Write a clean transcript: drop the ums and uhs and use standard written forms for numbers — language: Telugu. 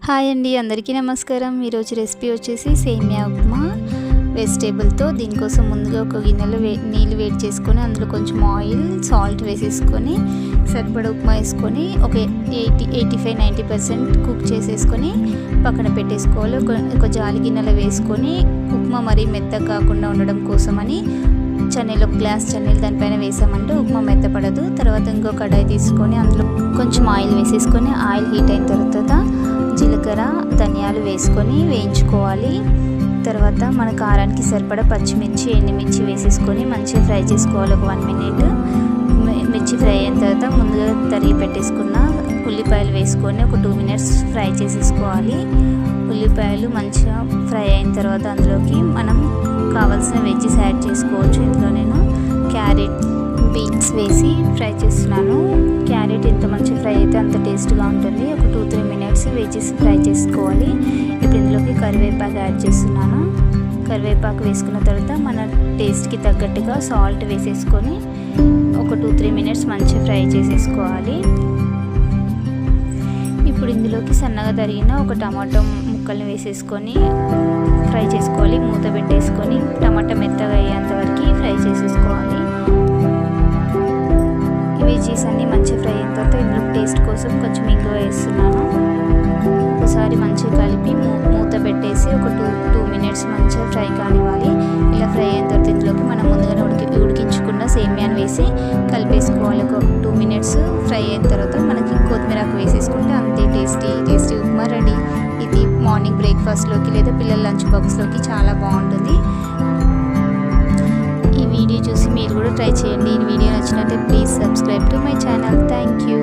హాయ్ అండి, అందరికీ నమస్కారం. ఈరోజు రెసిపీ వచ్చేసి సేమియా ఉప్మా వెజిటేబుల్తో. దీనికోసం ముందుగా ఒక గిన్నెలో నీళ్ళు వేడి చేసుకొని అందులో కొంచెం ఆయిల్, సాల్ట్ వేసేసుకొని సరిపడ ఉప్మా వేసుకొని ఒక 85-90% కుక్ చేసేసుకొని పక్కన పెట్టేసుకోవాలి. ఒక జాలి గిన్నెలో వేసుకొని ఉప్మా మరీ మెత్తగా కాకుండా ఉండడం కోసమని చన్నీళ్ళు, ఒక గ్లాస్ చన్నీళ్ళు దానిపైన వేసామంటే ఉప్మా మెత్తపడదు. తర్వాత ఇంకో కడాయి తీసుకొని అందులో కొంచెం ఆయిల్ వేసేసుకొని ఆయిల్ హీట్ అయిన తర్వాత జీలకర్ర, ధనియాలు వేసుకొని వేయించుకోవాలి. తర్వాత మన కారానికి సరిపడా పచ్చిమిర్చి, ఎండుమిర్చి వేసేసుకొని మంచిగా ఫ్రై చేసుకోవాలి. ఒక 1 మినిట్ మిర్చి ఫ్రై అయిన తర్వాత ముందుగా తరిగి పెట్టేసుకున్న ఉల్లిపాయలు వేసుకొని ఒక 2 మినిట్స్ ఫ్రై చేసేసుకోవాలి. ఉల్లిపాయలు మంచిగా ఫ్రై అయిన తర్వాత అందులోకి మనం కావాల్సిన వెజ్జెస్ యాడ్ చేసుకోవచ్చు. ఇందులో నేను క్యారెట్, బీన్స్ వేసి ఫ్రై చేస్తున్నాను. క్యారెట్ ఎంత మంచిగా ఫ్రై అయితే అంత టేస్ట్గా ఉంటుంది. ఒక 2-3 మినిట్స్ వెజ్జెస్ ఫ్రై చేసుకోవాలి. ఇప్పుడు ఇందులోకి కరివేపాకు యాడ్ చేస్తున్నాను. కరివేపాకు వేసుకున్న తర్వాత మన టేస్ట్కి తగ్గట్టుగా సాల్ట్ వేసేసుకొని ఒక 2-3 మినిట్స్ మంచిగా ఫ్రై చేసేసుకోవాలి. ఇప్పుడు ఇందులోకి సన్నగా తరిగిన ఒక టమాటో ముక్కల్ని వేసేసుకొని ఫ్రై చేసుకోవాలి. మూత పెట్టేసుకొని టమాటా మెత్తగా అయ్యేంత వరకు ఫ్రై చేసేసుకోవాలి. వెజ్జీస్ అన్నీ మంచిగా ఫ్రై అయిన తర్వాత ఇందులో టేస్ట్ కోసం కొంచెం ఇంగువ వేస్తున్నాను. ఒకసారి మంచిగా కలిపి మూత పెట్టేసి ఒక 2 మినిట్స్ మంచిగా ఫ్రై కానివ్వాలి. ఇలా ఫ్రై అయిన తర్వాత ఇందులోకి మనం ముందుగానే ఉడికించుకున్న సేమియాని వేసి కలిపేసుకోవాలి. ఒక 2 మినిట్స్ ఫ్రై అయిన తర్వాత మనకి కొత్తిమీరకు వేసేసుకుంటే అంతే టేస్టీ ఉప్మా రెడీ. ఇది మార్నింగ్ బ్రేక్ఫాస్ట్లోకి లేదా పిల్లల లంచ్ బాక్స్లోకి చాలా బాగుంటుంది. ఈ వీడియో చూసి మీరు కూడా ట్రై చేయండి. ఈ వీడియో నచ్చినట్లయితే please subscribe to my channel. Thank you.